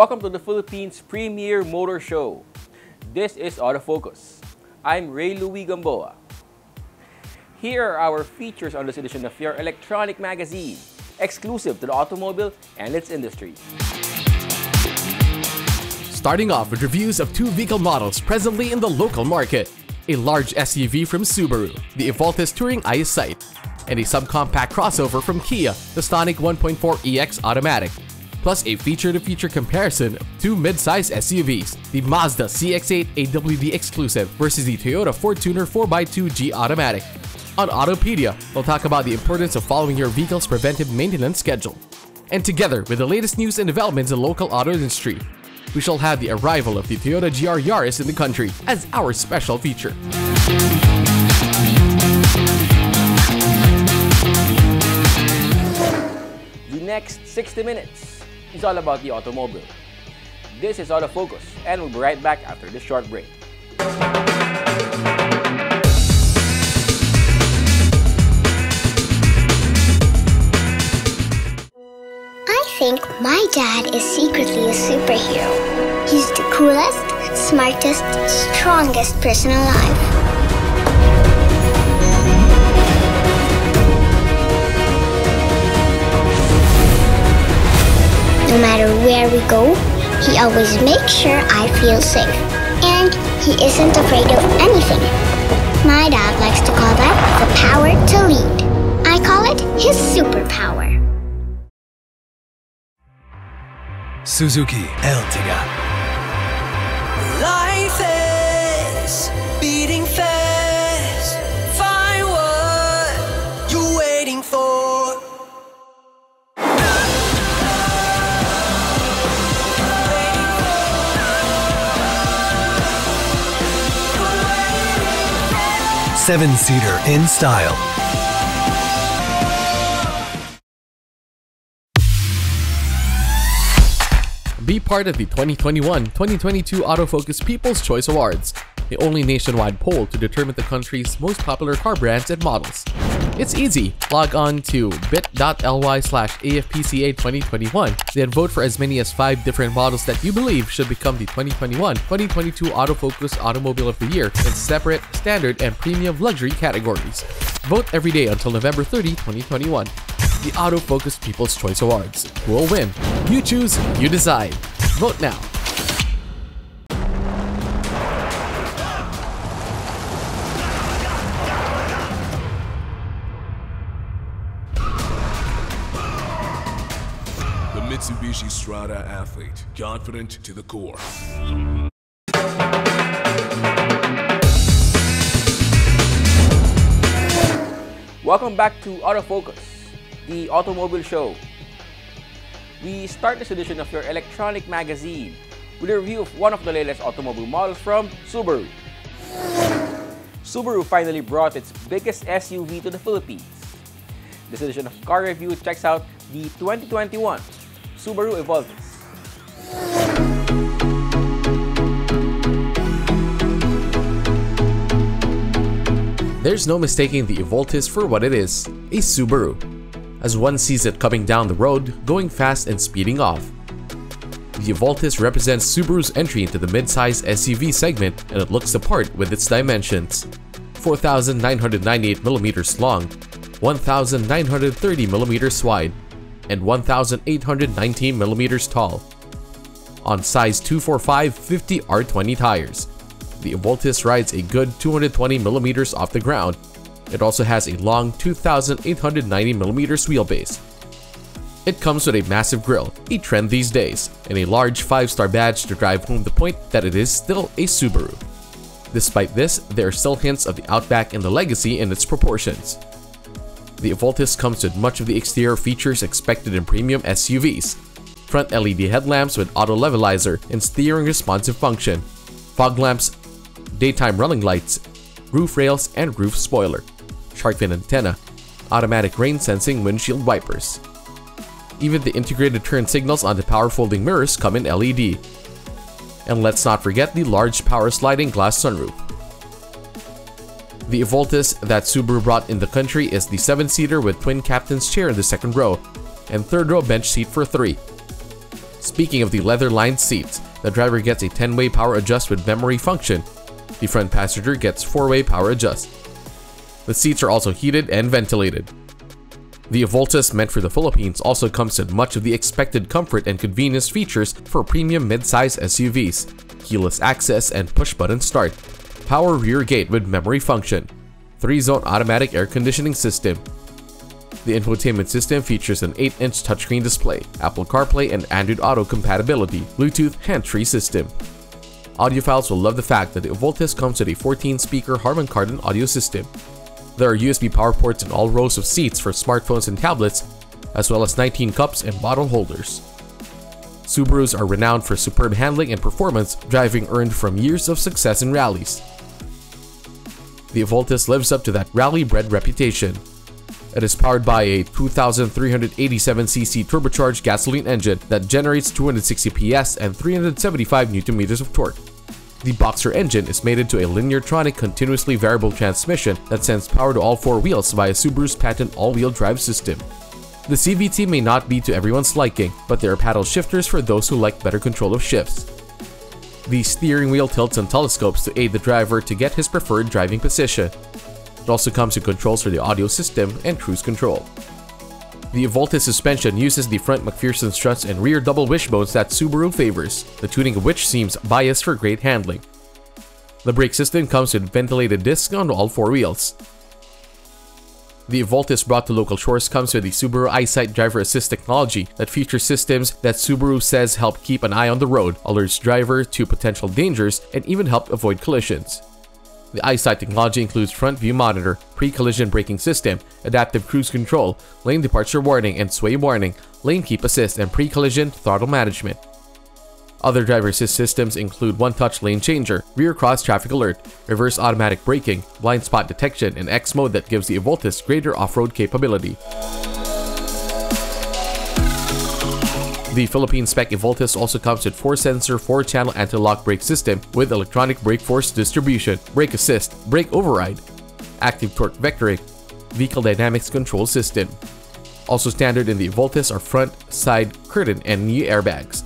Welcome to the Philippines' premier motor show. This is Autofocus. I'm Ray Louis Gamboa. Here are our features on this edition of your electronic magazine, exclusive to the automobile and its industry. Starting off with reviews of two vehicle models presently in the local market. A large SUV from Subaru, the Evoltis Touring Eyesight, and a subcompact crossover from Kia, the Stonic 1.4EX Automatic, plus a feature-to-feature comparison of two mid-size SUVs, the Mazda CX-8 AWD Exclusive versus the Toyota Fortuner 4x2G Automatic. On Autopedia, we'll talk about the importance of following your vehicle's preventive maintenance schedule. And together with the latest news and developments in the local auto industry, we shall have the arrival of the Toyota GR Yaris in the country as our special feature. The next 60 minutes is all about the automobile. This is Autofocus, and we'll be right back after this short break. I think my dad is secretly a superhero. He's the coolest, smartest, strongest person alive. No matter where we go, he always makes sure I feel safe. And he isn't afraid of anything. My dad likes to call that the power to lead. I call it his superpower. Suzuki Ertiga. Life is beating fast. Find what you're waiting for. Seven-seater in style. Be part of the 2021-2022 Autofocus People's Choice Awards, the only nationwide poll to determine the country's most popular car brands and models. It's easy. Log on to bit.ly/AFPCA2021, then vote for as many as 5 different models that you believe should become the 2021-2022 Autofocus Automobile of the Year in separate, standard, and premium luxury categories. Vote every day until November 30, 2021. The Autofocus People's Choice Awards. Who will win? You choose, you decide. Vote now. The Mitsubishi Strada athlete, confident to the core. Welcome back to Autofocus, the automobile show. We start this edition of your electronic magazine with a review of one of the latest automobile models from Subaru. Subaru finally brought its biggest SUV to the Philippines. This edition of Car Review checks out the 2021 Subaru Evoltis. There's no mistaking the Evoltis for what it is, a Subaru. As one sees it coming down the road, going fast and speeding off. The Evoltis represents Subaru's entry into the mid-size SUV segment, and it looks the part with its dimensions. 4,998mm long, 1,930mm wide, and 1,819mm tall. On size 245/50 R20 tires. The Evoltis rides a good 220mm off the ground. It also has a long 2,890mm wheelbase. It comes with a massive grille, a trend these days, and a large 5-star badge to drive home the point that it is still a Subaru. Despite this, there are still hints of the Outback and the Legacy in its proportions. The Evoltis comes with much of the exterior features expected in premium SUVs. Front LED headlamps with auto levelizer and steering responsive function, fog lamps, daytime running lights, roof rails and roof spoiler, shark fin antenna, automatic rain sensing windshield wipers. Even the integrated turn signals on the power folding mirrors come in LED. And let's not forget the large power sliding glass sunroof. The Evoltis that Subaru brought in the country is the 7-seater with twin captain's chair in the second row and third row bench seat for 3. Speaking of the leather-lined seats, the driver gets a 10-way power adjust with memory function. The front passenger gets 4-way power adjust. The seats are also heated and ventilated. The Evoltis meant for the Philippines also comes with much of the expected comfort and convenience features for premium mid-size SUVs, keyless access and push-button start, power rear gate with memory function, 3-zone automatic air conditioning system. The infotainment system features an 8-inch touchscreen display, Apple CarPlay and Android Auto compatibility, Bluetooth hands-free system. Audiophiles will love the fact that the Evoltis comes with a 14-speaker Harman Kardon audio system. There are USB power ports in all rows of seats for smartphones and tablets, as well as 19 cups and bottle holders. Subarus are renowned for superb handling and performance, driving earned from years of success in rallies. The Evoltis lives up to that rally-bred reputation. It is powered by a 2,387cc turbocharged gasoline engine that generates 260 PS and 375 Nm of torque. The Boxer engine is mated to a Lineartronic continuously variable transmission that sends power to all 4 wheels via Subaru's patent all-wheel drive system. The CVT may not be to everyone's liking, but there are paddle shifters for those who like better control of shifts. The steering wheel tilts and telescopes to aid the driver to get his preferred driving position. It also comes with controls for the audio system and cruise control. The Evoltis suspension uses the front McPherson struts and rear double wishbones that Subaru favors, the tuning of which seems biased for great handling. The brake system comes with ventilated discs on all 4 wheels. The Evoltis brought to local shores comes with the Subaru EyeSight driver assist technology that features systems that Subaru says help keep an eye on the road, alerts driver to potential dangers, and even help avoid collisions. The EyeSight technology includes front view monitor, pre-collision braking system, adaptive cruise control, lane departure warning and sway warning, lane keep assist, and pre-collision throttle management. Other driver assist systems include one-touch lane changer, rear cross traffic alert, reverse automatic braking, blind spot detection, and X mode that gives the Evoltis greater off-road capability. The Philippine spec Evoltis also comes with 4-sensor 4-channel anti-lock brake system with electronic brake force distribution, brake assist, brake override, active torque vectoring, vehicle dynamics control system. Also standard in the Evoltis are front, side, curtain, and knee airbags,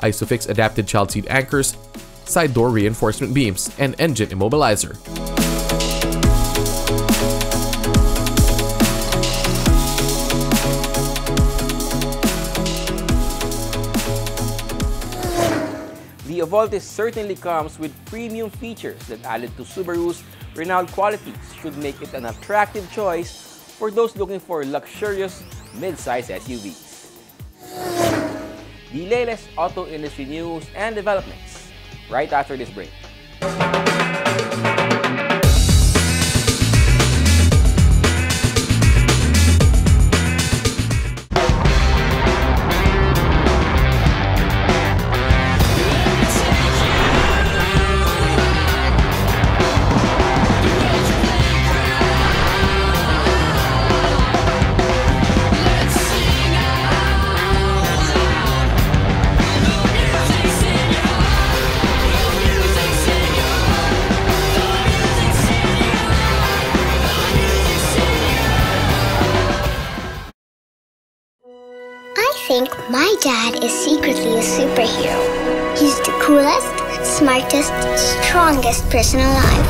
ISOFIX adapted child seat anchors, side door reinforcement beams, and engine immobilizer. The Evoltis certainly comes with premium features that added to Subaru's renowned qualities should make it an attractive choice for those looking for luxurious mid-size SUVs. The latest auto industry news and developments right after this break. I think my dad is secretly a superhero. He's the coolest, smartest, strongest person alive.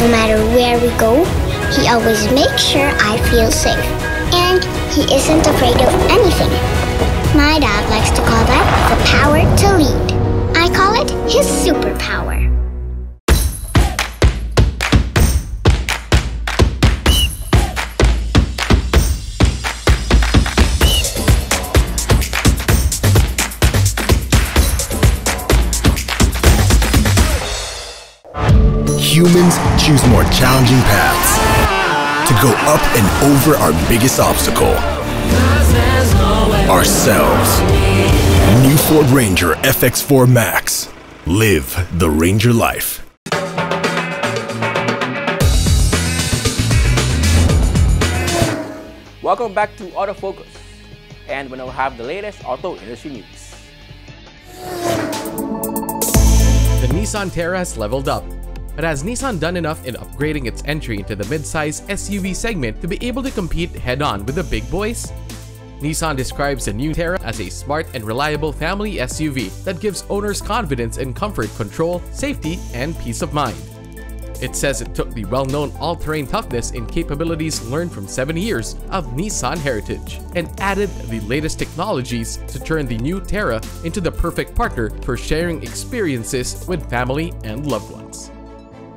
No matter where we go, he always makes sure I feel safe. And he isn't afraid of anything. My dad likes to call that the power to lead. I call it his superpower. Humans choose more challenging paths to go up and over our biggest obstacle, ourselves. New Ford Ranger FX4 Max. Live the Ranger life. Welcome back to Autofocus, and we now have the latest auto industry news. The Nissan Terra has leveled up. But has Nissan done enough in upgrading its entry into the mid-size SUV segment to be able to compete head-on with the big boys? Nissan describes the new Terra as a smart and reliable family SUV that gives owners confidence in comfort, control, safety, and peace of mind. It says it took the well-known all-terrain toughness and capabilities learned from 7 years of Nissan heritage and added the latest technologies to turn the new Terra into the perfect partner for sharing experiences with family and loved ones.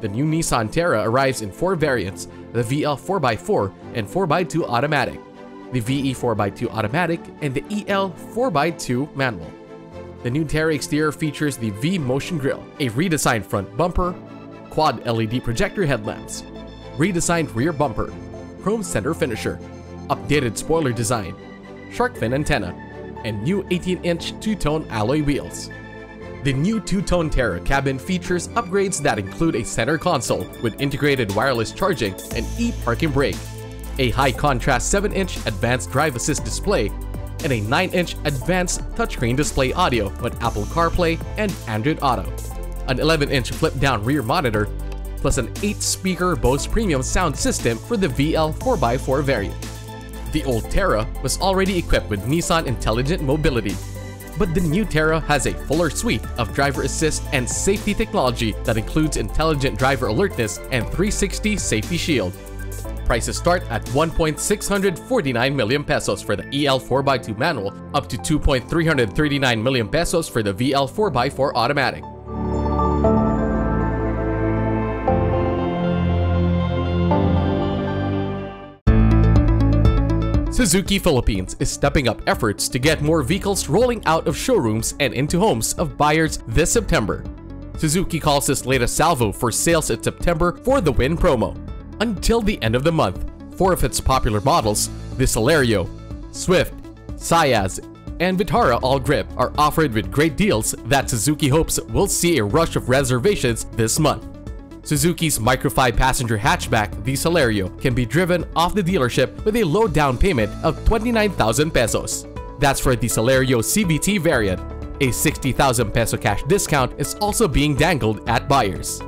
The new Nissan Terra arrives in 4 variants: the VL 4x4 and 4x2 automatic, the VE 4x2 automatic, and the EL 4x2 manual. The new Terra exterior features the V Motion Grille, a redesigned front bumper, quad LED projector headlamps, redesigned rear bumper, chrome center finisher, updated spoiler design, shark fin antenna, and new 18-inch two-tone alloy wheels. The new two-tone Terra cabin features upgrades that include a center console with integrated wireless charging and e-parking brake, a high-contrast 7-inch advanced drive assist display, and a 9-inch advanced touchscreen display audio with Apple CarPlay and Android Auto, an 11-inch flip-down rear monitor, plus an 8-speaker Bose premium sound system for the VL 4x4 variant. The old Terra was already equipped with Nissan Intelligent Mobility, but the new Terra has a fuller suite of driver assist and safety technology that includes intelligent driver alertness and 360 safety shield. Prices start at 1.649 million pesos for the EL 4x2 manual, up to 2.339 million pesos for the VL 4x4 automatic. Suzuki Philippines is stepping up efforts to get more vehicles rolling out of showrooms and into homes of buyers this September. Suzuki calls this latest salvo for sales in September for the Win promo. Until the end of the month, 4 of its popular models, the Celerio, Swift, Sayaz, and Vitara All Grip, are offered with great deals that Suzuki hopes will see a rush of reservations this month. Suzuki's Micro 5 passenger hatchback, the Celerio, can be driven off the dealership with a low down payment of 29,000 pesos. That's for the Celerio CVT variant. A 60,000 peso cash discount is also being dangled at buyers.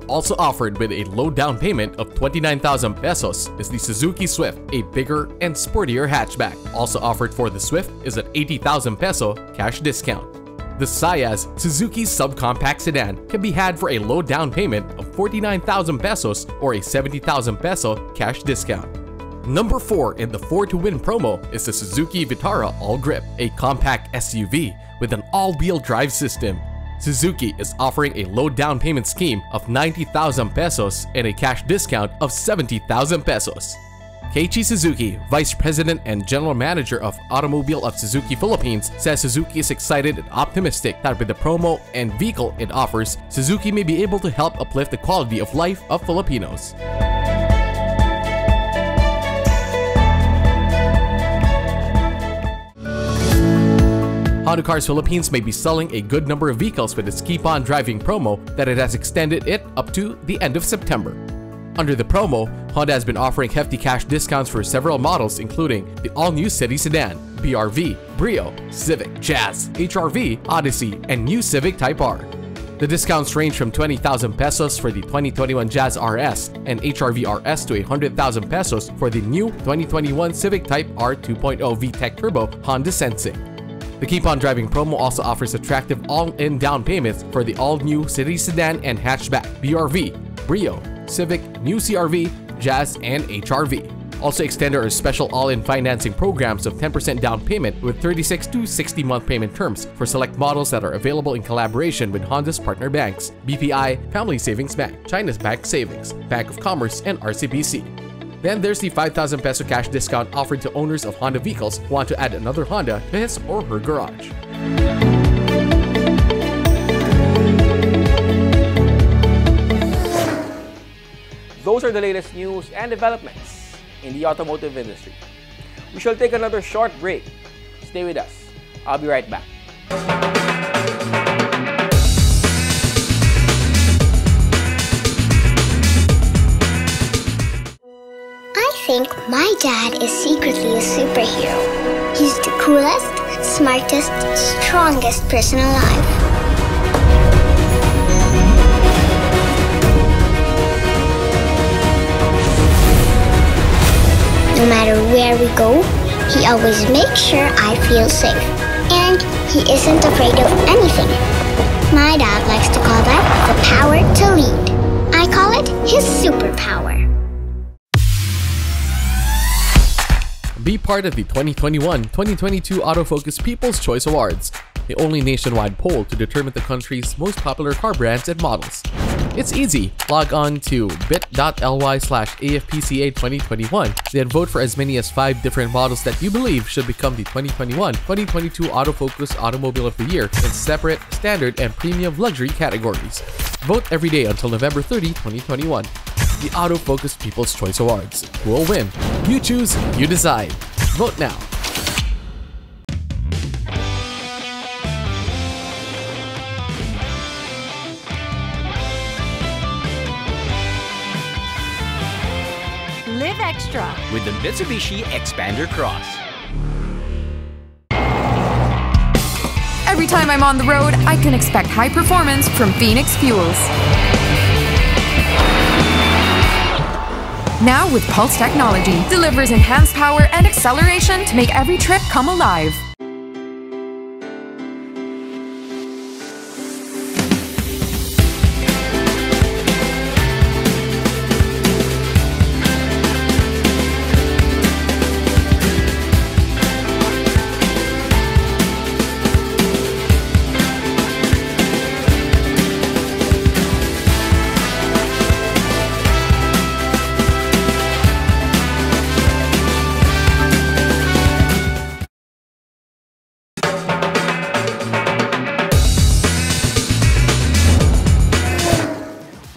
Also offered with a low down payment of 29,000 pesos is the Suzuki Swift, a bigger and sportier hatchback. Also offered for the Swift is an 80,000 peso cash discount. The Sayaz, Suzuki's subcompact sedan, can be had for a low down payment of 49,000 pesos or a 70,000 peso cash discount. Number 4 in the 4 to Win promo is the Suzuki Vitara All Grip, a compact SUV with an all-wheel drive system. Suzuki is offering a low down payment scheme of 90,000 pesos and a cash discount of 70,000 pesos. Keiichi Suzuki, Vice President and General Manager of Automobile of Suzuki Philippines, says Suzuki is excited and optimistic that with the promo and vehicle it offers, Suzuki may be able to help uplift the quality of life of Filipinos. Honda Cars Philippines may be selling a good number of vehicles with its Keep On Driving promo that it has extended it up to the end of September. Under the promo, Honda has been offering hefty cash discounts for several models including the all-new City Sedan, BRV, Brio, Civic, Jazz, HRV, Odyssey, and new Civic Type R. The discounts range from 20,000 pesos for the 2021 Jazz RS and HRV RS to 100,000 pesos for the new 2021 Civic Type R 2.0 VTEC Turbo Honda Sensing. The Keep On Driving promo also offers attractive all-in down payments for the all-new City Sedan and Hatchback, BRV, Brio, Civic, new CRV, Jazz, and HRV. Also extended are special all-in financing programs of 10% down payment with 36 to 60-month payment terms for select models that are available in collaboration with Honda's partner banks, BPI, Family Savings Bank, China's Bank Savings, Bank of Commerce, and RCBC. Then there's the 5,000 peso cash discount offered to owners of Honda vehicles who want to add another Honda to his or her garage. Those are the latest news and developments in the automotive industry. We shall take another short break. Stay with us. I'll be right back. I think my dad is secretly a superhero. He's the coolest, smartest, strongest person alive. No matter where we go, he always makes sure I feel safe. And he isn't afraid of anything. My dad likes to call that the power to lead. I call it his superpower. Be part of the 2021-2022 Autofocus People's Choice Awards, the only nationwide poll to determine the country's most popular car brands and models. It's easy. Log on to bit.ly/AFPCA2021, then vote for as many as 5 different models that you believe should become the 2021-2022 Autofocus Automobile of the Year in separate, standard, and premium luxury categories. Vote every day until November 30, 2021. The Autofocus People's Choice Awards. Who will win? You choose, you decide. Vote now. Live extra with the Mitsubishi Xpander Cross. Every time I'm on the road, I can expect high performance from Phoenix Fuels. Now with Pulse technology, delivers enhanced power and acceleration to make every trip come alive.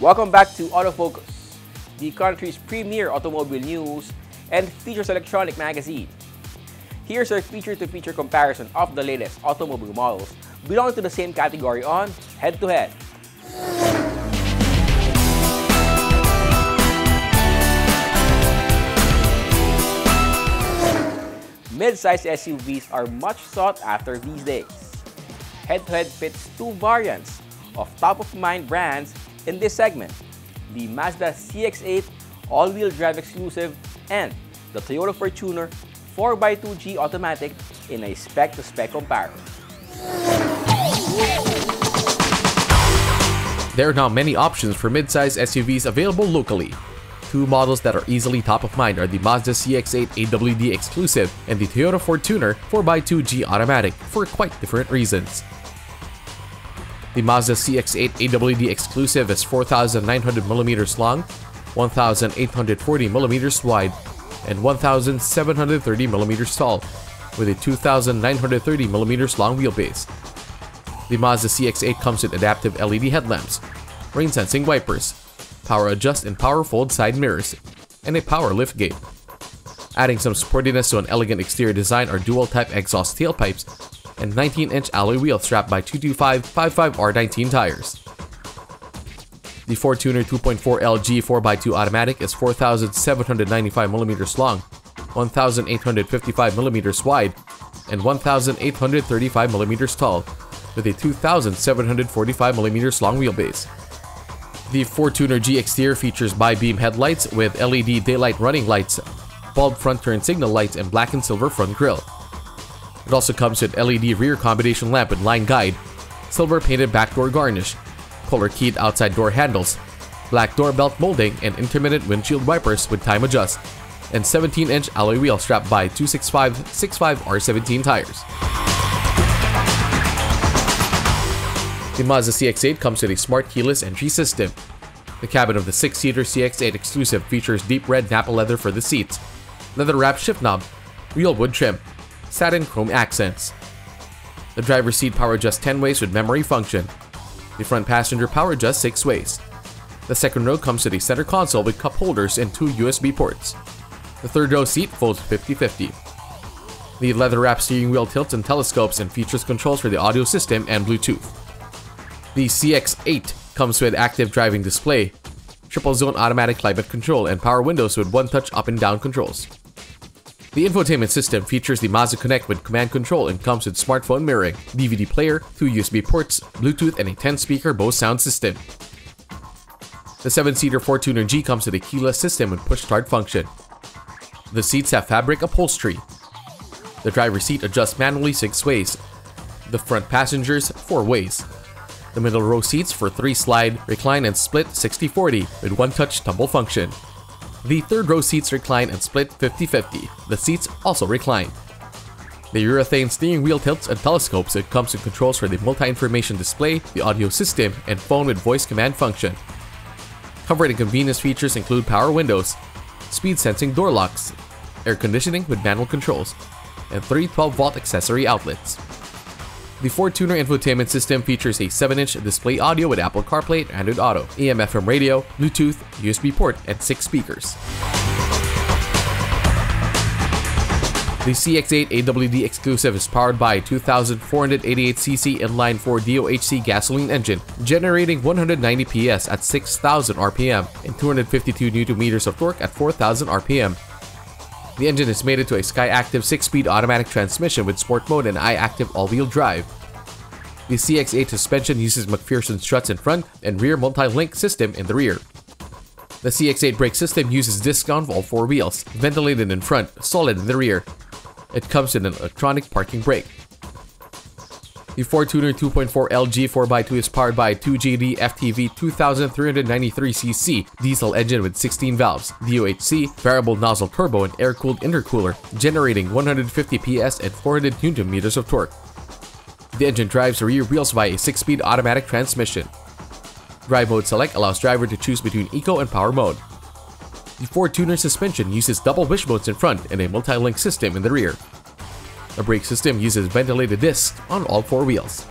Welcome back to Autofocus, the country's premier automobile news and features electronic magazine. Here's our feature-to-feature comparison of the latest automobile models belonging to the same category on Head to Head. Mid-size SUVs are much sought after these days. Head to Head pits 2 variants of top-of-mind brands in this segment: the Mazda CX-8 all-wheel drive exclusive and the Toyota Fortuner 4x2G automatic in a spec-to-spec comparison. There are now many options for mid-size SUVs available locally. 2 models that are easily top of mind are the Mazda CX-8 AWD exclusive and the Toyota Fortuner 4x2G automatic for quite different reasons. The Mazda CX-8 AWD exclusive is 4,900mm long, 1,840mm wide, and 1,730mm tall, with a 2,930mm long wheelbase. The Mazda CX-8 comes with adaptive LED headlamps, rain-sensing wipers, power adjust and power fold side mirrors, and a power liftgate. Adding some sportiness to an elegant exterior design are dual-type exhaust tailpipes and 19-inch alloy wheels strapped by 225/55R19 tires. The Fortuner 2.4 LG 4x2 automatic is 4,795mm long, 1,855mm wide, and 1,835mm tall, with a 2,745mm long wheelbase. The Fortuner G exterior features bi-beam headlights with LED daylight running lights, bulb front turn signal lights, and black and silver front grille. It also comes with LED rear combination lamp with line guide, silver painted back door garnish, color keyed outside door handles, black door belt molding, and intermittent windshield wipers with time adjust, and 17-inch alloy wheel strapped by 265/65R17 tires. The Mazda CX-8 comes with a smart keyless entry system. The cabin of the 6-seater CX-8 exclusive features deep red Napa leather for the seats, leather-wrapped shift knob, real wood trim, satin chrome accents. The driver's seat power adjusts 10 ways with memory function. The front passenger power adjusts 6 ways. The second row comes with a center console with cup holders and 2 USB ports. The third row seat folds 50-50. The leather-wrapped steering wheel tilts and telescopes and features controls for the audio system and Bluetooth. The CX-8 comes with active driving display, triple-zone automatic climate control, and power windows with one-touch up and down controls. The infotainment system features the Mazda Connect with command control and comes with smartphone mirroring, DVD player, 2 USB ports, Bluetooth, and a 10-speaker Bose sound system. The 7-seater Fortuner G comes with a keyless system with push-start function. The seats have fabric upholstery. The driver's seat adjusts manually 6 ways. The front passengers 4 ways. The middle row seats for 3 slide, recline and split 60-40 with 1-touch tumble function. The third row seats recline and split 50-50. The seats also recline. The urethane steering wheel tilts and telescopes. It comes with controls for the multi-information display, the audio system, and phone with voice command function. Comfort and convenience features include power windows, speed sensing door locks, air conditioning with manual controls, and 3 12-volt accessory outlets. The Ford Tuner infotainment system features a 7-inch display audio with Apple CarPlay and Android Auto, AM/FM radio, Bluetooth, USB port, and 6 speakers. The CX-8 AWD exclusive is powered by a 2,488cc inline-4 DOHC gasoline engine, generating 190 PS at 6,000 RPM and 252 Nm of torque at 4,000 RPM. The engine is mated to a Skyactiv 6-speed automatic transmission with Sport Mode and iActive all-wheel drive. The CX-8 suspension uses McPherson struts in front and rear multi-link system in the rear. The CX-8 brake system uses disc on all 4 wheels, ventilated in front, solid in the rear. It comes with an electronic parking brake. The Ford Tuner 2.4 LG 4x2 is powered by a 2JD FTV 2393cc diesel engine with 16 valves, DOHC, variable nozzle turbo, and air-cooled intercooler, generating 150 PS and 400 Nm of torque. The engine drives the rear wheels via a 6-speed automatic transmission. Drive Mode Select allows driver to choose between Eco and Power Mode. The Ford Tuner suspension uses double wishbones in front and a multi-link system in the rear. The brake system uses ventilated discs on all 4 wheels.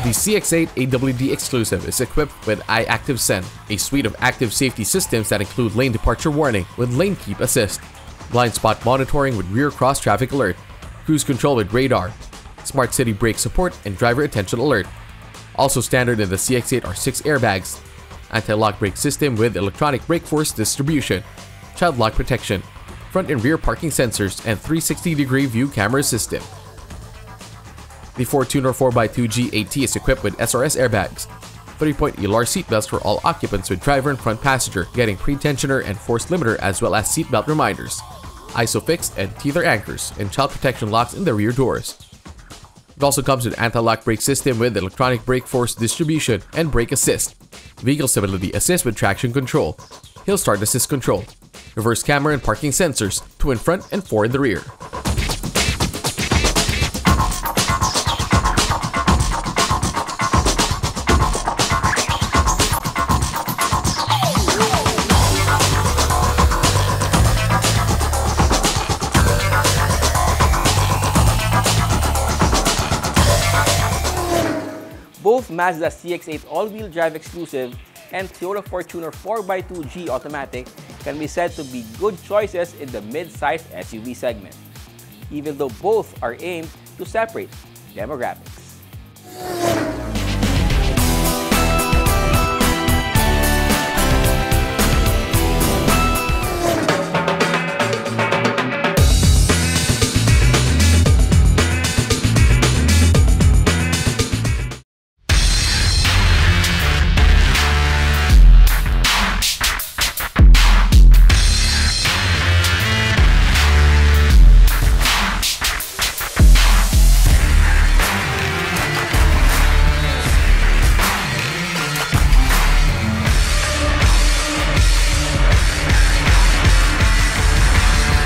The CX-8 AWD exclusive is equipped with iActive Send, a suite of active safety systems that include lane departure warning with lane keep assist, blind spot monitoring with rear cross traffic alert, cruise control with radar, smart city brake support, and driver attention alert. Also standard in the CX-8 are 6 airbags, anti-lock brake system with electronic brake force distribution, child lock protection, front and rear parking sensors, and 360-degree view camera system. The Ford Tuner 4x2 GAT is equipped with SRS airbags, 3-point ELAR seatbelts for all occupants with driver and front passenger, getting pre-tensioner and force limiter as well as seatbelt reminders, ISOFIX and tether anchors, and child protection locks in the rear doors. It also comes with anti-lock brake system with electronic brake force distribution and brake assist, vehicle stability assist with traction control, hill start assist control, reverse camera and parking sensors, 2 in front and 4 in the rear. Both Mazda CX-8 all-wheel drive exclusive and Toyota Fortuner 4x2G automatic can be said to be good choices in the mid-sized SUV segment, even though both are aimed to separate demographics.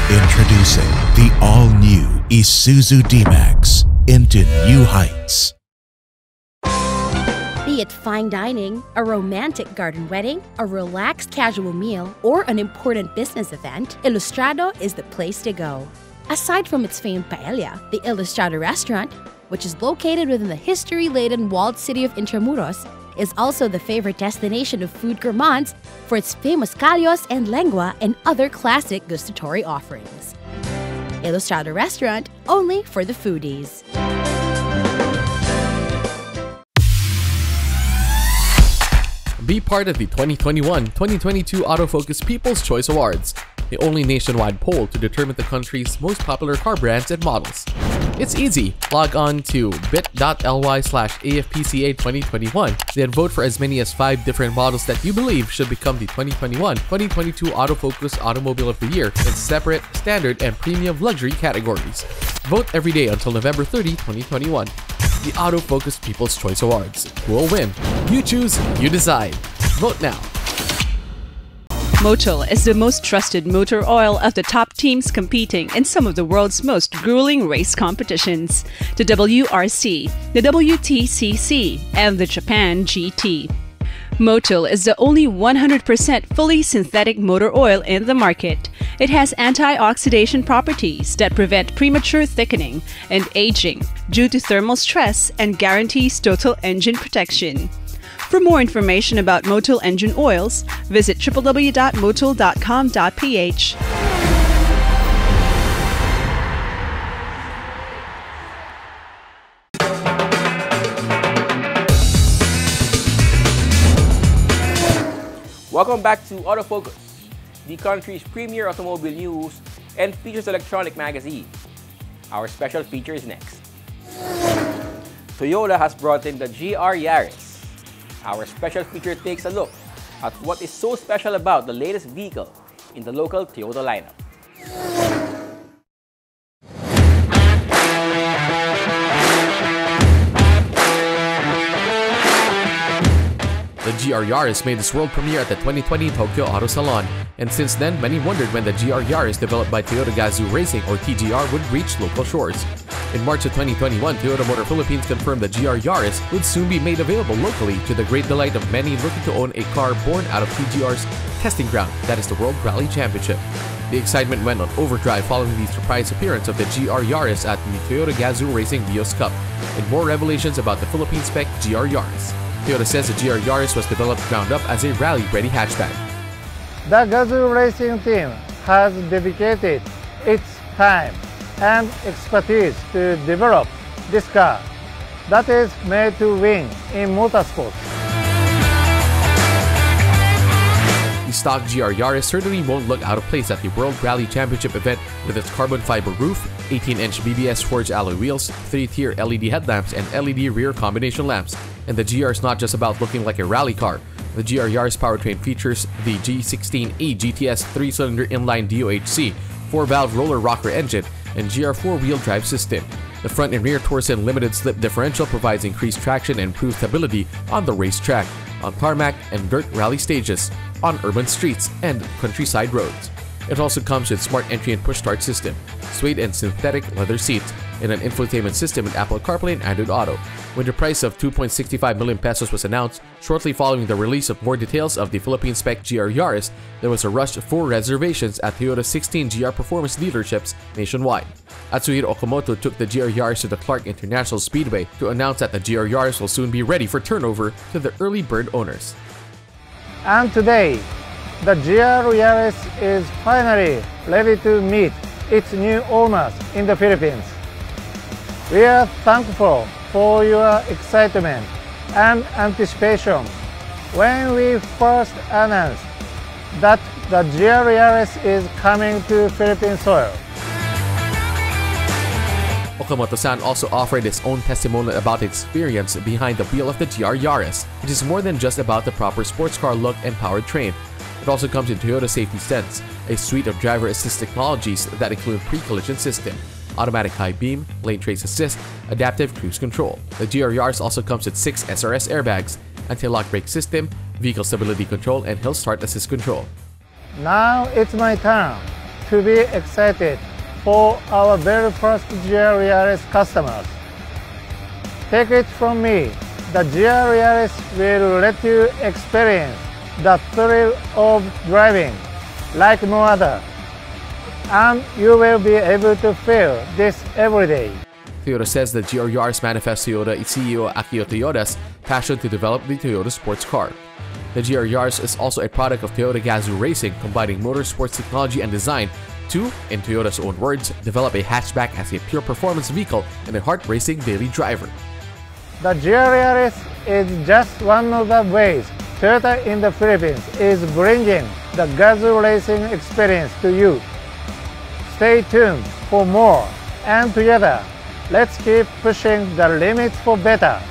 Introducing the all-new Isuzu D-Max into new heights. Be it fine dining, a romantic garden wedding, a relaxed casual meal, or an important business event, Ilustrado is the place to go. Aside from its famed paella, the Ilustrado restaurant, which is located within the history-laden walled city of Intramuros, is also the favorite destination of food gourmands for its famous callos and lengua and other classic gustatory offerings. Ilustrado Restaurant, only for the foodies. Be part of the 2021-2022 Autofocus People's Choice Awards. the only nationwide poll to determine the country's most popular car brands and models. It's easy. Log on to bit.ly/AFPCA2021, then vote for as many as 5 different models that you believe should become the 2021-2022 Autofocus Automobile of the Year in separate, standard, and premium luxury categories. Vote every day until November 30, 2021. The Autofocus People's Choice Awards. Who will win? You choose, you decide. Vote now. Motul is the most trusted motor oil of the top teams competing in some of the world's most grueling race competitions: the WRC, the WTCC, and the Japan GT. Motul is the only 100% fully synthetic motor oil in the market. It has antioxidant properties that prevent premature thickening and aging due to thermal stress and guarantees total engine protection. For more information about Motul engine oils, visit www.motul.com.ph. Welcome back to Autofocus, the country's premier automobile news and features electronic magazine. Our special feature is next. Toyota has brought in the GR Yaris. Our special feature takes a look at what is so special about the latest vehicle in the local Toyota lineup. The GR Yaris made its world premiere at the 2020 Tokyo Auto Salon, and since then many wondered when the GR Yaris developed by Toyota Gazoo Racing or TGR would reach local shores. In March of 2021, Toyota Motor Philippines confirmed the GR Yaris would soon be made available locally to the great delight of many looking to own a car born out of TGR's testing ground, that is the World Rally Championship. The excitement went on overdrive following the surprise appearance of the GR Yaris at the Toyota Gazoo Racing Vios Cup, and more revelations about the Philippine spec GR Yaris. Toyota says the GR Yaris was developed ground up as a rally-ready hatchback. The Gazoo Racing team has dedicated its time and expertise to develop this car that is made to win in motorsports. The stock GR Yaris certainly won't look out of place at the World Rally Championship event with its carbon fiber roof, 18-inch BBS forged alloy wheels, 3-tier LED headlamps, and LED rear combination lamps. And the GR is not just about looking like a rally car. The GR Yaris powertrain features the G16E GTS 3-cylinder inline DOHC, 4-valve roller rocker engine, and GR 4-wheel drive system. The front and rear Torsen limited slip differential provides increased traction and improved stability on the racetrack, on tarmac and dirt rally stages, on urban streets, and countryside roads. It also comes with smart entry and push start system, suede and synthetic leather seats, and an infotainment system with Apple CarPlay and Android Auto. When the price of 2.65 million pesos was announced, shortly following the release of more details of the Philippine spec GR Yaris, there was a rush for reservations at Toyota's 16 GR Performance dealerships nationwide. Atsuhiro Okamoto took the GR Yaris to the Clark International Speedway to announce that the GR Yaris will soon be ready for turnover to the early bird owners. And today, the GR Yaris is finally ready to meet its new owners in the Philippines. We are thankful for your excitement and anticipation when we first announced that the GR Yaris is coming to Philippine soil. Okamoto-san also offered his own testimonial about the experience behind the wheel of the GR Yaris, which is more than just about the proper sports car look and powertrain. It also comes in Toyota Safety Sense, a suite of driver assist technologies that include pre-collision system, automatic high beam, lane trace assist, adaptive cruise control. The GR Yaris also comes with 6 SRS airbags, anti-lock brake system, vehicle stability control, and hill start assist control. Now it's my turn to be excited for our very first GR Yaris customers. Take it from me, the GR Yaris will let you experience the thrill of driving like no other, and you will be able to feel this every day. Toyota says the GR Yaris manifests Toyota CEO Akio Toyoda's passion to develop the Toyota sports car. The GR Yaris is also a product of Toyota Gazoo Racing, combining motorsports technology and design to, in Toyota's own words, develop a hatchback as a pure performance vehicle and a heart racing daily driver. The GR Yaris is just one of the ways Toyota in the Philippines is bringing the Gazoo racing experience to you. Stay tuned for more, and together, let's keep pushing the limits for better.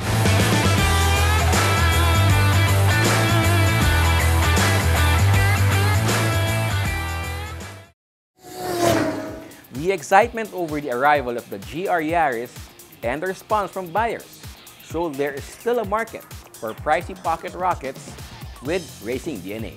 The excitement over the arrival of the GR Yaris and the response from buyers show there is still a market for pricey pocket rockets with racing DNA.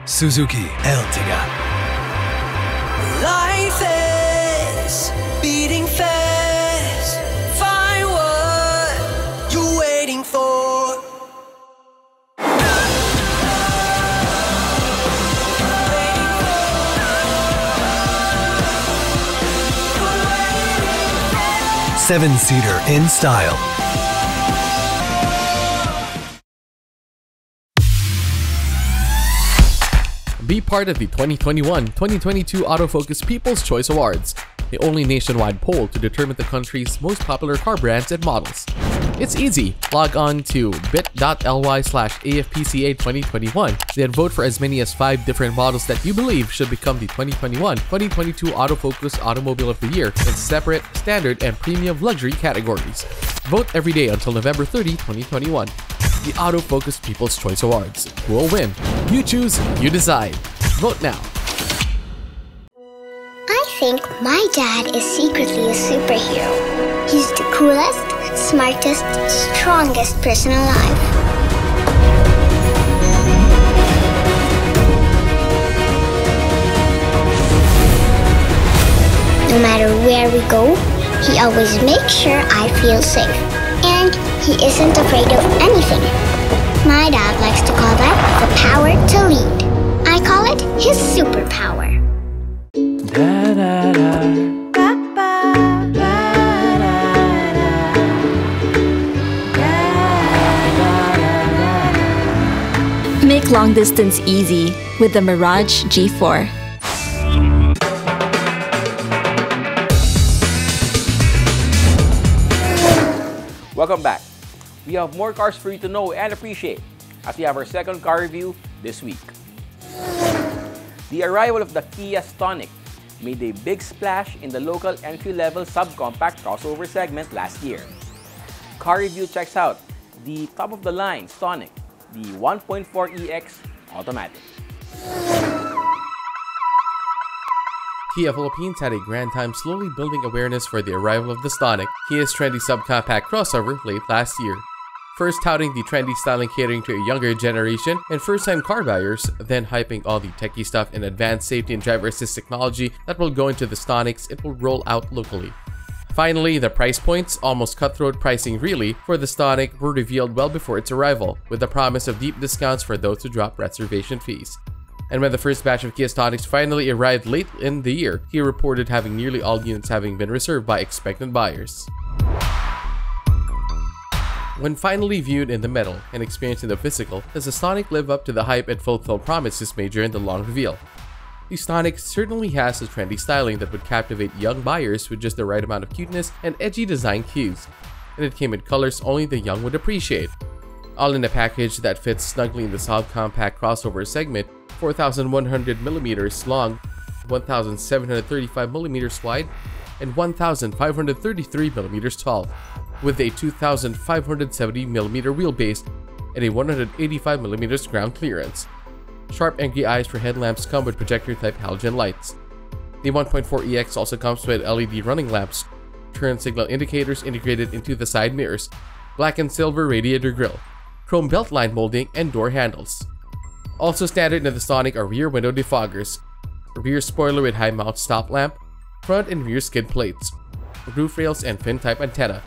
Suzuki Ertiga. Life is beating fast. Find what you're waiting for. Seven-seater in style. Be part of the 2021-2022 Autofocus People's Choice Awards, the only nationwide poll to determine the country's most popular car brands and models. It's easy. Log on to bit.ly/AFPCA2021, then vote for as many as 5 different models that you believe should become the 2021-2022 Autofocus Automobile of the Year in separate, standard, and premium luxury categories. Vote every day until November 30, 2021. The Autofocus People's Choice Awards. Who will win? You choose, you decide. Vote now. I think my dad is secretly a superhero. He's the coolest, smartest, strongest person alive. No matter where we go, he always makes sure I feel safe. And he isn't afraid of anything. My dad likes to call that the power to lead. I call it his superpower. Make long distance easy with the Mirage G4. Welcome back. We have more cars for you to know and appreciate as we have our second car review this week. The arrival of the Kia Stonic made a big splash in the local entry-level subcompact crossover segment last year. Car Review checks out the top-of-the-line Stonic, the 1.4EX automatic. Kia Philippines had a grand time slowly building awareness for the arrival of the Stonic, Kia's trendy subcompact crossover late last year. First touting the trendy styling catering to a younger generation and first-time car buyers, then hyping all the techie stuff and advanced safety and driver assist technology that will go into the Stonics it will roll out locally. Finally, the price points, almost cutthroat pricing really, for the Stonic were revealed well before its arrival, with the promise of deep discounts for those who drop reservation fees. And when the first batch of Kia Stonics finally arrived late in the year, Kia reported having nearly all units having been reserved by expectant buyers. When finally viewed in the metal and experienced in the physical, does the Stonic live up to the hype and fulfill promises made during the long reveal? The Stonic certainly has a trendy styling that would captivate young buyers with just the right amount of cuteness and edgy design cues, and it came in colors only the young would appreciate. All in a package that fits snugly in the subcompact crossover segment, 4,100mm long, 1,735mm wide, and 1,533mm tall, with a 2,570mm wheelbase and a 185mm ground clearance. Sharp angry eyes for headlamps come with projector-type halogen lights. The 1.4EX also comes with LED running lamps, turn signal indicators integrated into the side mirrors, black and silver radiator grille, chrome beltline molding, and door handles. Also standard in the Stonic are rear window defoggers, a rear spoiler with high mount stop lamp, front and rear skid plates, roof rails and fin-type antenna,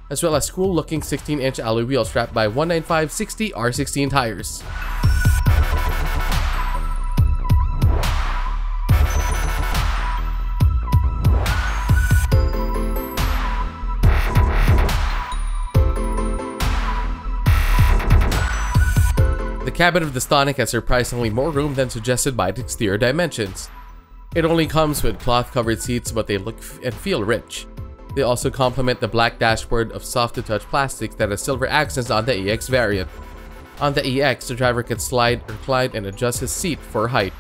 as well as cool-looking 16-inch alloy wheels strapped by 195/60 R16 tires. The cabin of the Stonic has surprisingly more room than suggested by its exterior dimensions. It only comes with cloth-covered seats, but they look and feel rich. They also complement the black dashboard of soft-to-touch plastics that has silver accents on the EX variant. On the EX, the driver can slide, recline, and adjust his seat for height.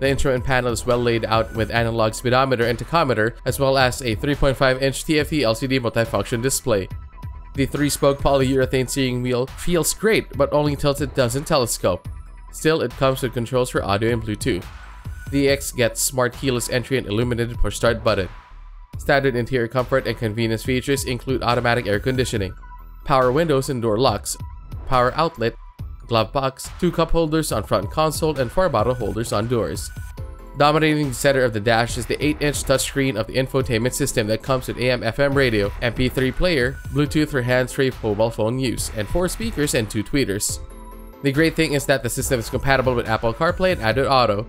The instrument panel is well laid out with analog speedometer and tachometer, as well as a 3.5-inch TFT LCD multifunction display. The 3-spoke polyurethane steering wheel feels great, but only until it doesn't telescope. Still, it comes with controls for audio and Bluetooth. The EX gets smart keyless entry and illuminated push start button. Standard interior comfort and convenience features include automatic air conditioning, power windows and door locks, power outlet, glove box, 2 cup holders on front console, and 4 bottle holders on doors. Dominating the center of the dash is the 8-inch touchscreen of the infotainment system that comes with AM/FM radio, MP3 player, Bluetooth for hands-free mobile phone use, and 4 speakers and 2 tweeters. The great thing is that the system is compatible with Apple CarPlay and Android Auto.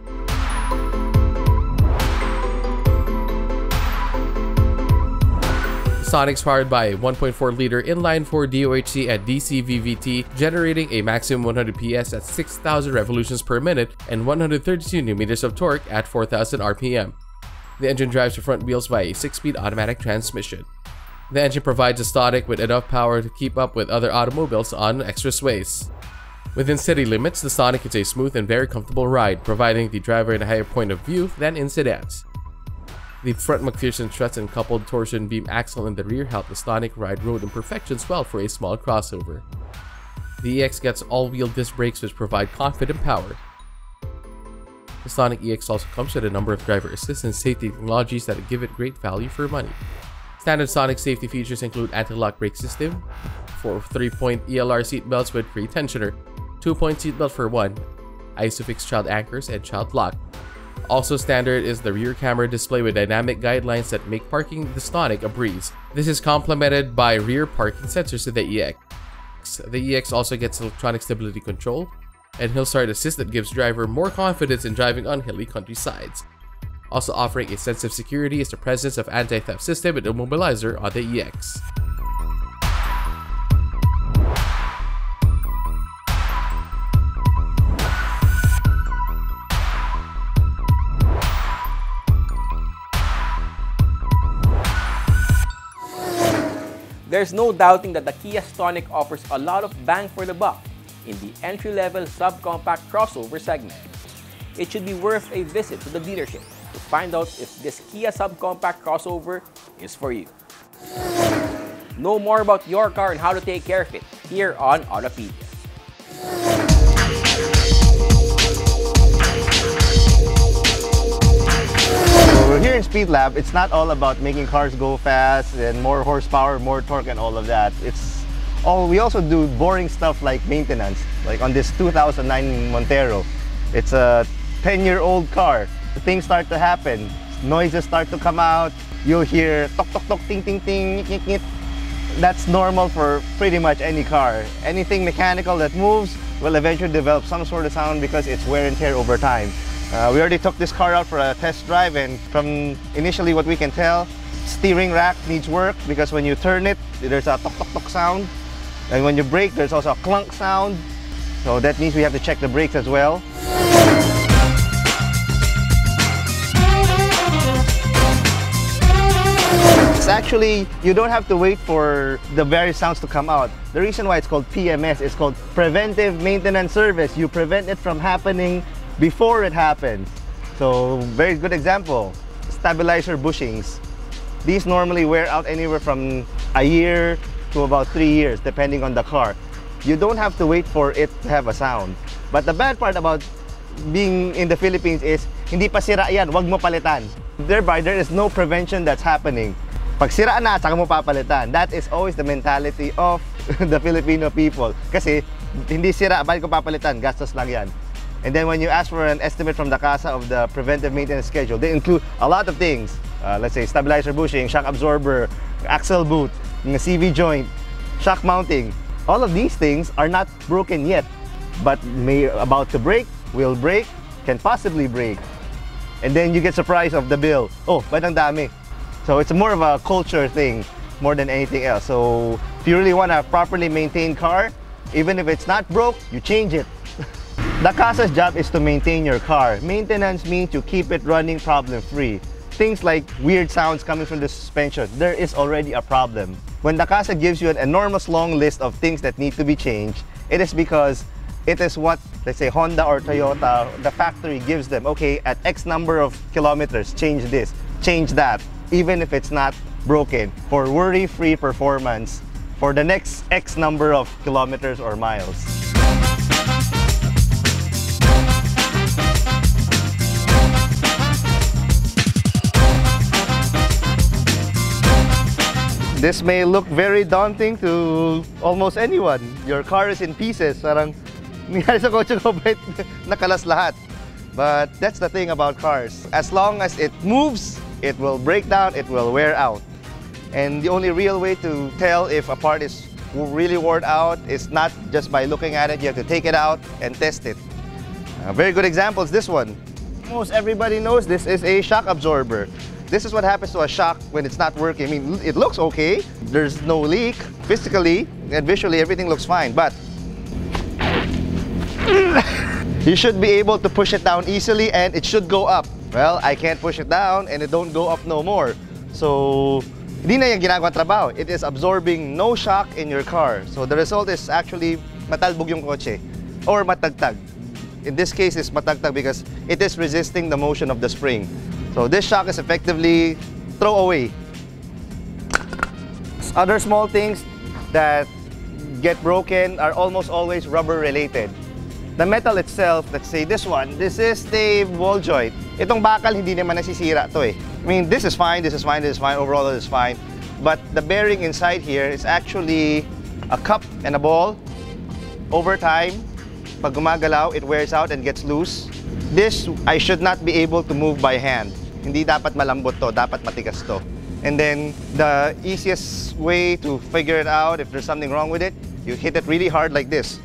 Sonic's powered by a 1.4-liter inline-4 DOHC and DC VVT, generating a maximum 100 PS at 6,000 revolutions per minute and 132 Nm of torque at 4,000 RPM. The engine drives the front wheels by a 6-speed automatic transmission. The engine provides a Stonic with enough power to keep up with other automobiles on expressways. Within city limits, the Stonic is a smooth and very comfortable ride, providing the driver a higher point of view than in sedans. The front McPherson struts and coupled torsion beam axle in the rear help the Stonic ride road imperfections well for a small crossover. The EX gets all-wheel disc brakes which provide confident power. The Stonic EX also comes with a number of driver assist and safety technologies that give it great value for money. Standard Stonic safety features include anti-lock brake system, 4 3-point ELR seat belts with free tensioner, 2-point seat belt for 1, ISOFIX child anchors, and child lock. Also standard is the rear camera display with dynamic guidelines that make parking the Stonic a breeze. This is complemented by rear parking sensors to the EX. The EX also gets electronic stability control and hill start assist that gives driver more confidence in driving on hilly countrysides. Also offering a sense of security is the presence of anti-theft system with immobilizer on the EX. There's no doubting that the Kia Stonic offers a lot of bang for the buck in the entry-level subcompact crossover segment. It should be worth a visit to the dealership to find out if this Kia subcompact crossover is for you. Know more about your car and how to take care of it here on Autopedia. Here in Speed Lab, it's not all about making cars go fast and more horsepower, more torque, and all of that. We also do boring stuff like maintenance. Like on this 2009 Montero, it's a 10-year-old car. Things start to happen. Noises start to come out. You'll hear tok tok tok, ting ting ting, nyik nyik. That's normal for pretty much any car. Anything mechanical that moves will eventually develop some sort of sound because it's wear and tear over time. We already took this car out for a test drive, and from initially what we can tell, steering rack needs work because when you turn it, there's a tok tok tok sound. And when you brake, there's also a clunk sound. So that means we have to check the brakes as well. It's actually, you don't have to wait for the various sounds to come out. The reason why it's called PMS is called Preventive Maintenance Service. You prevent it from happening before it happens. So, very good example, stabilizer bushings. These normally wear out anywhere from a year to about 3 years, depending on the car. You don't have to wait for it to have a sound. But the bad part about being in the Philippines is, hindi pa sira yan, wag mo palitan. Thereby, there is no prevention that's happening. Pag sira na, saka mo papalitan. That is always the mentality of the Filipino people. Kasi, hindi sira, bakit ko papalitan? Gastos lang yan. And then when you ask for an estimate from the CASA of the preventive maintenance schedule, they include a lot of things. Let's say stabilizer bushing, shock absorber, axle boot, CV joint, shock mounting. All of these things are not broken yet, but about to break, will break, can possibly break. And then you get surprised of the bill. Oh, ba't ang dami? So it's more of a culture thing more than anything else. So if you really want a properly maintained car, even if it's not broke, you change it. The CASA's job is to maintain your car. Maintenance means you keep it running problem-free. Things like weird sounds coming from the suspension, there is already a problem. When the CASA gives you an enormous long list of things that need to be changed, it is because it is what, let's say, Honda or Toyota, the factory gives them. Okay, at X number of kilometers, change this, change that, even if it's not broken, for worry-free performance for the next X number of kilometers or miles. This may look very daunting to almost anyone. Your car is in pieces. Parang nangyari sa kotse ko, but nakalas lahat. But that's the thing about cars. As long as it moves, it will break down, it will wear out. And the only real way to tell if a part is really worn out is not just by looking at it. You have to take it out and test it. A very good example is this one. Most everybody knows this is a shock absorber. This is what happens to a shock when it's not working. I mean, it looks okay. There's no leak. Physically and visually, everything looks fine. But you should be able to push it down easily and it should go up. Well, I can't push it down and it don't go up no more. So, hindi na yung ginagawa trabaho. It is absorbing no shock in your car. So the result is actually matalbog yung kotse or matagtag. In this case, it's matagtag because it is resisting the motion of the spring. So this shock is effectively throw away. Other small things that get broken are almost always rubber related. The metal itself, let's say this one, this is the ball joint. Itong bakal hindi naman nasisira to eh. I mean, this is fine, this is fine, this is fine, overall this is fine. But the bearing inside here is actually a cup and a ball. Over time, pag gumagalaw, it wears out and gets loose. This, I should not be able to move by hand. Hindi dapat malambot to, dapat matigas to. And then, the easiest way to figure it out, if there's something wrong with it, you hit it really hard like this.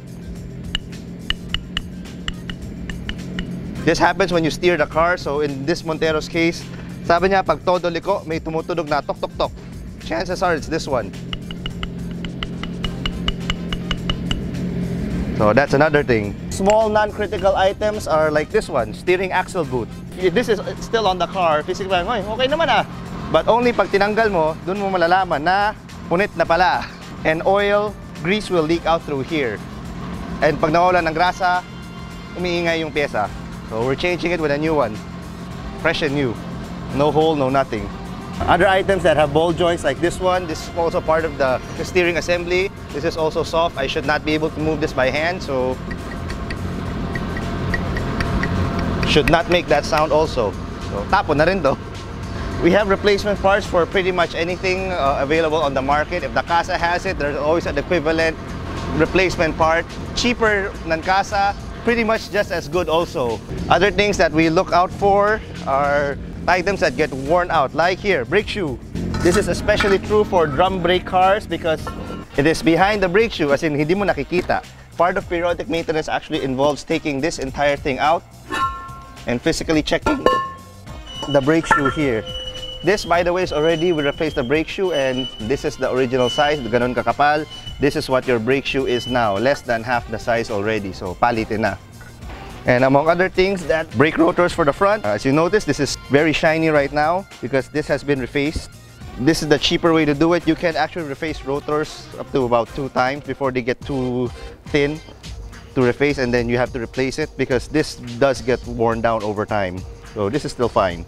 This happens when you steer the car, so in this Montero's case, sabi niya, pag todo liko, may tumutunog na tok tok tok. Chances are it's this one. So that's another thing. Small non-critical items are like this one, steering axle boot. If this is still on the car, physically, okay naman ah. But only pag tinanggal mo, dun mo malalaman na punit na pala. And oil, grease will leak out through here. And pag nawalan ng grasa, umiingay yung pyesa. So we're changing it with a new one. Fresh and new. No hole, no nothing. Other items that have ball joints like this one, this is also part of the steering assembly. This is also soft. I should not be able to move this by hand, so should not make that sound also. So tapon na rin to. We have replacement parts for pretty much anything available on the market. If the CASA has it, there's always an equivalent replacement part. Cheaper than CASA, pretty much just as good also. Other things that we look out for are items that get worn out, like here, brake shoe. This is especially true for drum brake cars because it is behind the brake shoe, as in hindi mo nakikita. Part of periodic maintenance actually involves taking this entire thing out and physically checking the brake shoe here. This, by the way, is already, we replaced the brake shoe and this is the original size, ganon kakapal. This is what your brake shoe is now, less than half the size already, so palitin na. And among other things, that brake rotors for the front. As you notice, this is very shiny right now because this has been refaced. This is the cheaper way to do it. You can actually reface rotors up to about 2 times before they get too thin to reface, and then you have to replace it because this does get worn down over time. So this is still fine.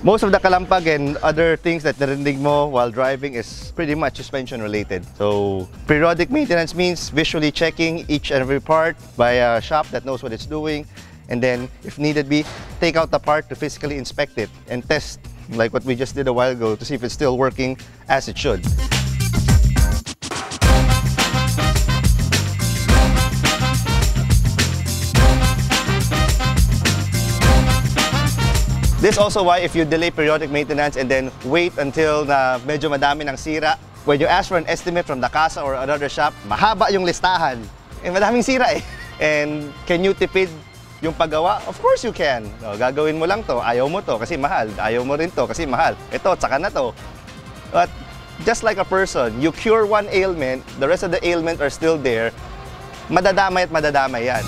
Most of the kalampag and other things that narinig mo while driving is pretty much suspension related. So periodic maintenance means visually checking each and every part by a shop that knows what it's doing, and then if needed be, take out the part to physically inspect it and test, like what we just did a while ago, to see if it's still working as it should. This is also why if you delay periodic maintenance and then wait until na medyo madami ng sira, when you ask for an estimate from the CASA or another shop, mahaba yung listahan. Eh, madaming sira eh. And can you tipid yung paggawa? Of course you can. No, gagawin mo lang to, ayaw mo to kasi mahal. Ayaw mo rin to kasi mahal. Ito, tsaka na to. But just like a person, you cure one ailment, the rest of the ailment are still there, madadamay at madadamay yan.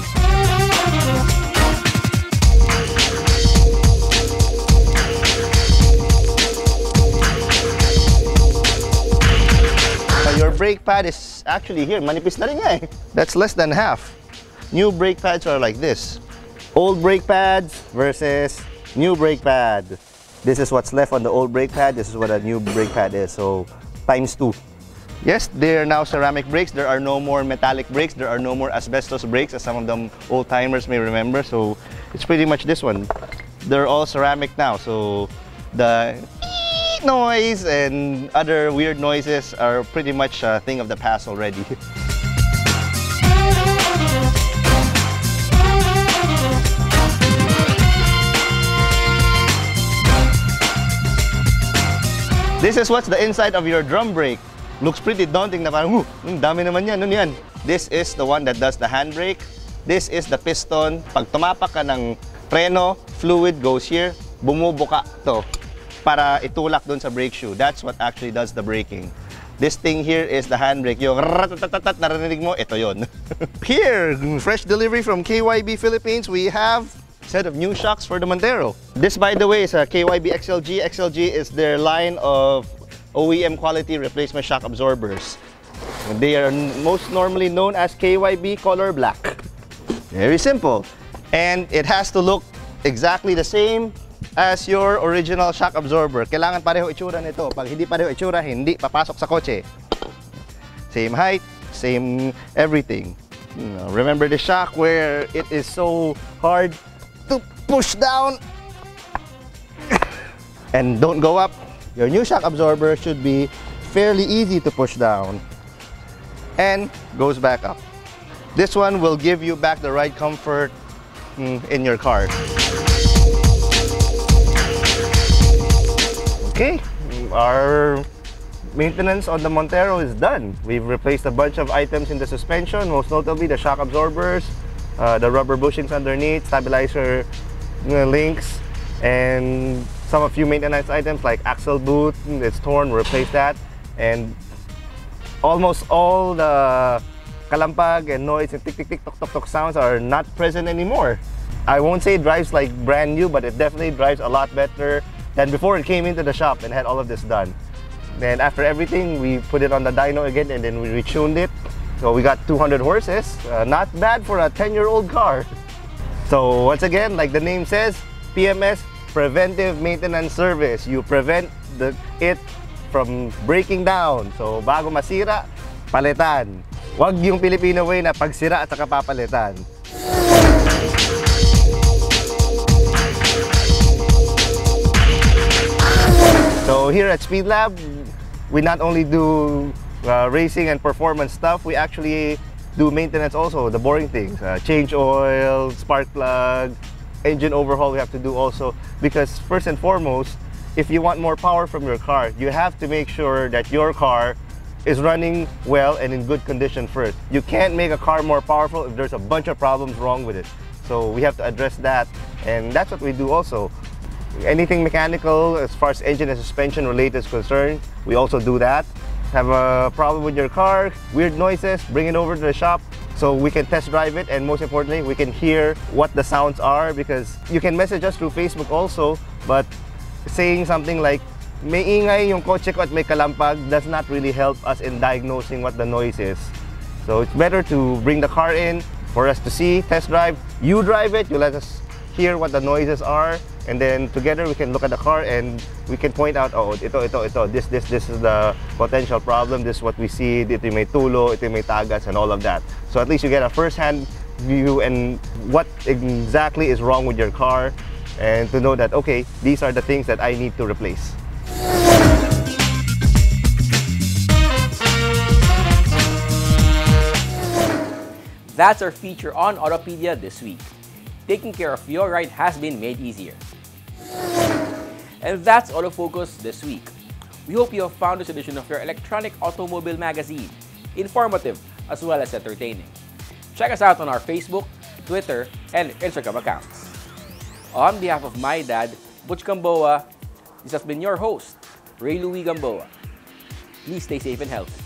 Your brake pad is actually here. Manipis na rin nga eh. That's less than half. New brake pads are like this. Old brake pads versus new brake pad. This is what's left on the old brake pad. This is what a new brake pad is. So times 2. Yes, they're now ceramic brakes. There are no more metallic brakes. There are no more asbestos brakes, as some of them old-timers may remember. So it's pretty much this one. They're all ceramic now. So the noise and other weird noises are pretty much a thing of the past already. This is what's the inside of your drum brake. Looks pretty daunting na parang, dami naman yan, ano yan? This is the one that does the handbrake. This is the piston. Pag tumapak ka ng preno, fluid goes here, bumubuka to para itulak dun sa brake shoe. That's what actually does the braking. This thing here is the handbrake. Yung ratatatat narinig mo, ito yon. Here, fresh delivery from KYB Philippines, we have a set of new shocks for the Montero. This, by the way, is a KYB XLG. XLG is their line of OEM quality replacement shock absorbers. They are most normally known as KYB Color Black. Very simple. And it has to look exactly the same as your original shock absorber. Kailangan pareho itsura nito. Pag hindi pareho itsura, hindi papasok sa kotse. Same height, same everything. Remember the shock where it is so hard to push down and don't go up? Your new shock absorber should be fairly easy to push down and goes back up. This one will give you back the ride comfort in your car. Okay, our maintenance on the Montero is done. We've replaced a bunch of items in the suspension, most notably the shock absorbers, the rubber bushings underneath, stabilizer links, and a few maintenance items like axle boot. It's torn, replace that, and almost all the kalampag and noise and tick tick tick tok tok tok sounds are not present anymore. I won't say it drives like brand new, but it definitely drives a lot better than before it came into the shop and had all of this done. Then after everything, we put it on the dyno again and then we retuned it. So we got 200 horses. Not bad for a 10-year-old car. So once again, like the name says, PMS, Preventive Maintenance Service. You prevent it from breaking down. So bago masira, palitan. Wag yung Filipino way na pagsira at saka papalitan. So here at Speed Lab, we not only do racing and performance stuff, we actually do maintenance also, the boring things. Change oil, spark plug, engine overhaul we have to do also. Because first and foremost, if you want more power from your car, you have to make sure that your car is running well and in good condition first. You can't make a car more powerful if there's a bunch of problems wrong with it. So we have to address that, and that's what we do also. Anything mechanical as far as engine and suspension related is concerned, we also do that. Have a problem with your car, weird noises, bring it over to the shop so we can test drive it, and most importantly, we can hear what the sounds are, because you can message us through Facebook also, but saying something like, may ingay yung kotse ko at may kalampag does not really help us in diagnosing what the noise is. So it's better to bring the car in for us to see, test drive. You drive it, you let us hear what the noises are, and then together we can look at the car and we can point out, oh, this is the potential problem, this is what we see, ito may tulo, ito may tagas, and all of that. So at least you get a first-hand view and what exactly is wrong with your car, and to know that, okay, these are the things that I need to replace. That's our feature on Autopedia this week. Taking care of your ride has been made easier. And that's Autofocus this week. We hope you have found this edition of your electronic automobile magazine informative as well as entertaining. Check us out on our Facebook, Twitter, and Instagram accounts. On behalf of my dad, Butch Gamboa, this has been your host, Ray Louie Gamboa. Please stay safe and healthy.